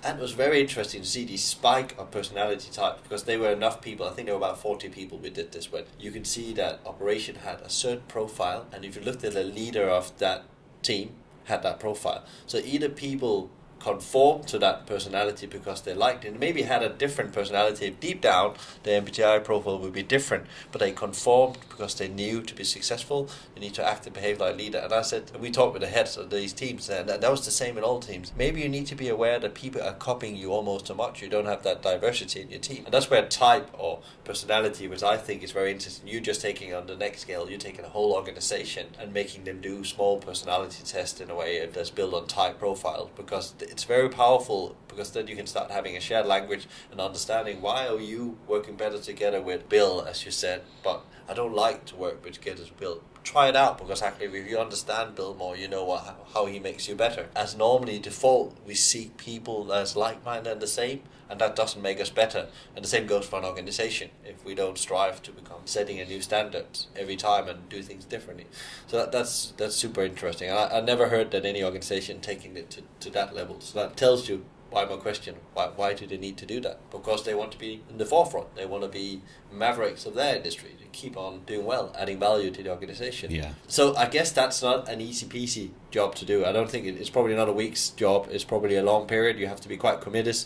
[SPEAKER 1] And it was very interesting to see the spike of personality types because there were enough people. I think there were about 40 people we did this with. You can see that operation had a certain profile, and if you looked at the leader of that team, had that profile. So either people conformed to that personality because they liked it, and maybe had a different personality. Deep down, the MBTI profile would be different, but they conformed because they knew to be successful, you need to act and behave like a leader. And I said, we talked with the heads of these teams, and that was the same in all teams. Maybe you need to be aware that people are copying you almost too much. You don't have that diversity in your team. And that's where type or personality, which I think is very interesting, you're just taking on the next scale, you're taking a whole organization and making them do small personality tests in a way that's built on type profiles, because it's very powerful, because then you can start having a shared language and understanding why are you working better together with Bill, as you said, but I don't like to work together with Bill. Try it out, because actually if you understand Bill more, you know how he makes you better. As normally default, we seek people as like-minded and the same, and that doesn't make us better. And the same goes for an organization if we don't strive to become setting a new standard every time and do things differently. So that's super interesting. I never heard that any organization taking it to that level. So that tells you why my question, why do they need to do that? Because they want to be in the forefront. They want to be mavericks of their industry. They keep on doing well, adding value to the organization.
[SPEAKER 2] Yeah.
[SPEAKER 1] So I guess that's not an easy peasy job to do. I don't think it's probably not a week's job. It's probably a long period. You have to be quite committed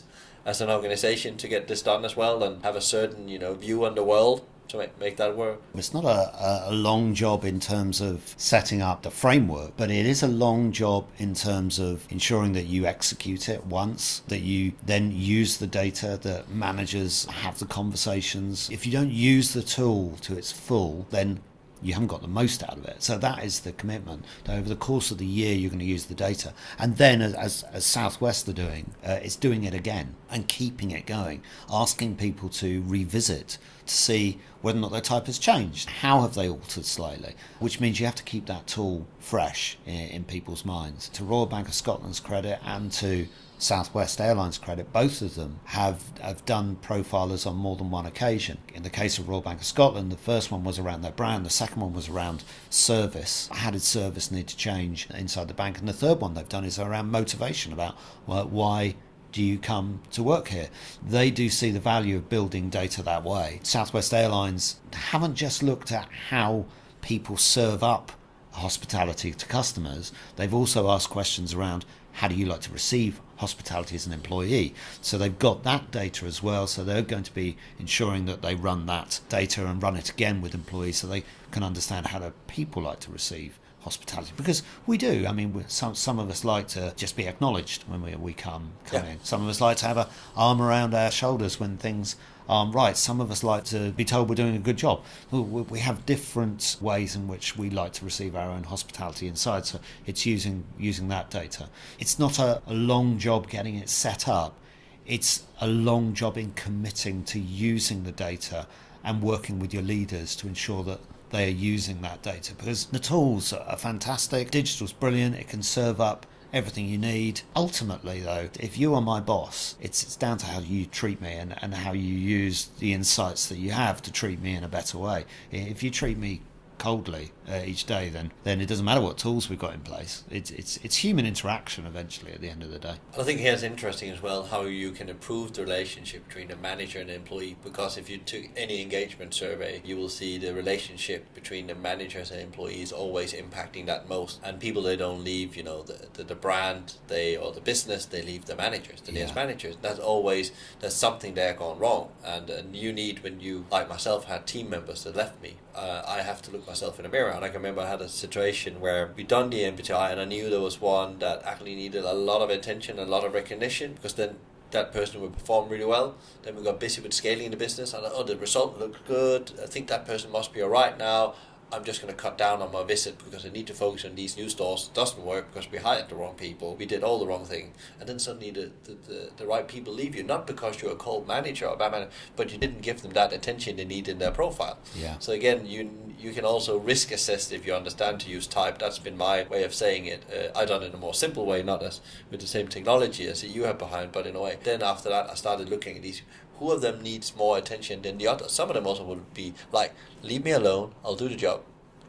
[SPEAKER 1] as an organization to get this done as well, and have a certain view on the world to make that work.
[SPEAKER 2] It's not a long job in terms of setting up the framework, but it is a long job in terms of ensuring that you execute it once, that you then use the data, that managers have the conversations. If you don't use the tool to its full, then you haven't got the most out of it. So that is the commitment. Over the course of the year, you're going to use the data. And then, as Southwest are doing, it's doing it again and keeping it going, asking people to revisit to see whether or not their type has changed. How have they altered slightly? Which means you have to keep that tool fresh in people's minds. To Royal Bank of Scotland's credit and to Southwest Airlines credit, both of them have done profilers on more than one occasion. In the case of Royal Bank of Scotland, the first one was around their brand, the second one was around service. How did service need to change inside the bank? And the third one they've done is around motivation, about why do you come to work here? They do see the value of building data that way. Southwest Airlines haven't just looked at how people serve up hospitality to customers. They've also asked questions around how do you like to receive hospitality as an employee. So they've got that data as well. So they're going to be ensuring that they run that data and run it again with employees so they can understand how do people like to receive hospitality, because we do. I mean, some of us like to just be acknowledged when we come in. Some of us like to have an arm around our shoulders when things aren't right. Some of us like to be told we're doing a good job. We have different ways in which we like to receive our own hospitality inside. So it's using that data. It's not a long job getting it set up. It's a long job in committing to using the data and working with your leaders to ensure that they are using that data, because the tools are fantastic. Digital's brilliant. It can serve up everything you need. Ultimately, though, if you are my boss, it's down to how you treat me and how you use the insights that you have to treat me in a better way. If you treat me coldly each day, then it doesn't matter what tools we've got in place. It's human interaction eventually at the end of the day.
[SPEAKER 1] I think here it's interesting as well how you can improve the relationship between the manager and the employee, because if you took any engagement survey, you will see the relationship between the managers and employees always impacting that most. And people, they don't leave the brand or the business, they leave the managers, the nearest managers. There's something there gone wrong, and you need, when you, like myself, had team members that left me, I have to look myself in the mirror. And I can remember I had a situation where we done the MBTI, and I knew there was one that actually needed a lot of attention and a lot of recognition, because then that person would perform really well. Then we got busy with scaling the business, and the result looked good. I think that person must be all right now. I'm just going to cut down on my visit because I need to focus on these new stores. It doesn't work because we hired the wrong people. We did all the wrong thing. And then suddenly the right people leave you, not because you're a cold manager or a bad manager, but you didn't give them that attention they need in their profile.
[SPEAKER 2] Yeah.
[SPEAKER 1] So again, you can also risk assess if you understand to use type. That's been my way of saying it. I've done it in a more simple way, not as with the same technology as you have behind, but in a way. Then after that, I started looking at these. Who of them needs more attention than the other? Some of them also would be like, leave me alone, I'll do the job.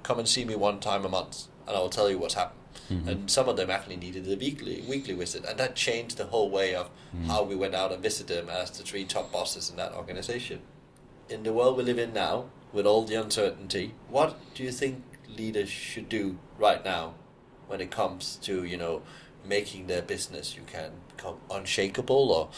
[SPEAKER 1] Come and see me one time a month, and I will tell you what's happened. Mm-hmm. And some of them actually needed a weekly visit, and that changed the whole way of how we went out and visited them as the 3 top bosses in that organization. In the world we live in now, with all the uncertainty, what do you think leaders should do right now when it comes to, making their business you can become unshakable or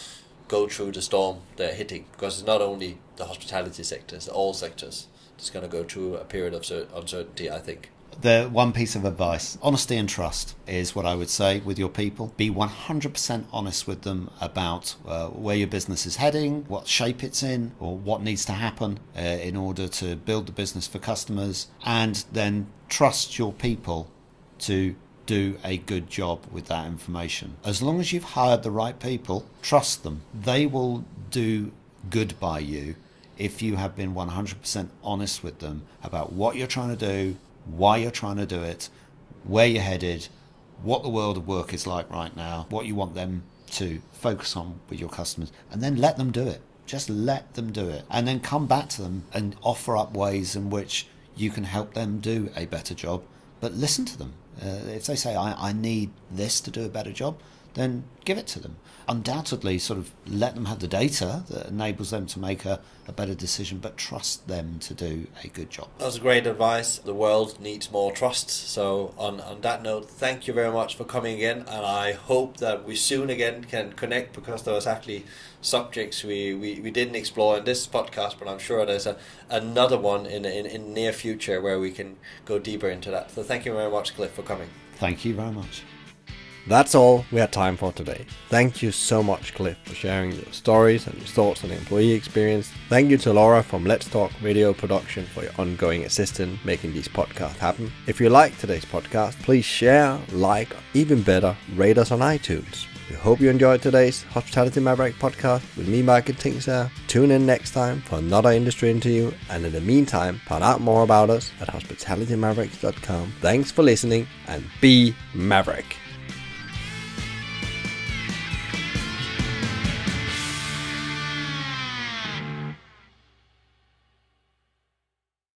[SPEAKER 1] go through the storm they're hitting? Because it's not only the hospitality sector, it's all sectors. It's going to go through a period of uncertainty, I think.
[SPEAKER 2] The one piece of advice, honesty and trust is what I would say with your people. Be 100% honest with them about where your business is heading, what shape it's in, or what needs to happen in order to build the business for customers, and then trust your people to do a good job with that information. As long as you've hired the right people, trust them. They will do good by you if you have been 100% honest with them about what you're trying to do, why you're trying to do it, where you're headed, what the world of work is like right now, what you want them to focus on with your customers, and then let them do it. Just let them do it. And then come back to them and offer up ways in which you can help them do a better job, but listen to them. If they say, I need this to do a better job, then give it to them. Undoubtedly, sort of let them have the data that enables them to make a better decision, but trust them to do a good job.
[SPEAKER 1] That was great advice. The world needs more trust. So on that note, thank you very much for coming again, and I hope that we soon again can connect, because there was actually subjects we didn't explore in this podcast, but I'm sure there's another one in near future where we can go deeper into that. So thank you very much, Cliff, for coming.
[SPEAKER 2] Thank you very much.
[SPEAKER 1] That's all we had time for today. Thank you so much, Cliff, for sharing your stories and your thoughts on the employee experience. Thank you to Laura from Let's Talk Video Production for your ongoing assistance making these podcasts happen. If you like today's podcast, please share, like, or even better, rate us on iTunes. We hope you enjoyed today's Hospitality Maverick podcast with me, Michael Tinkser. Tune in next time for another industry interview, and in the meantime, find out more about us at hospitalitymavericks.com. Thanks for listening, and be Maverick.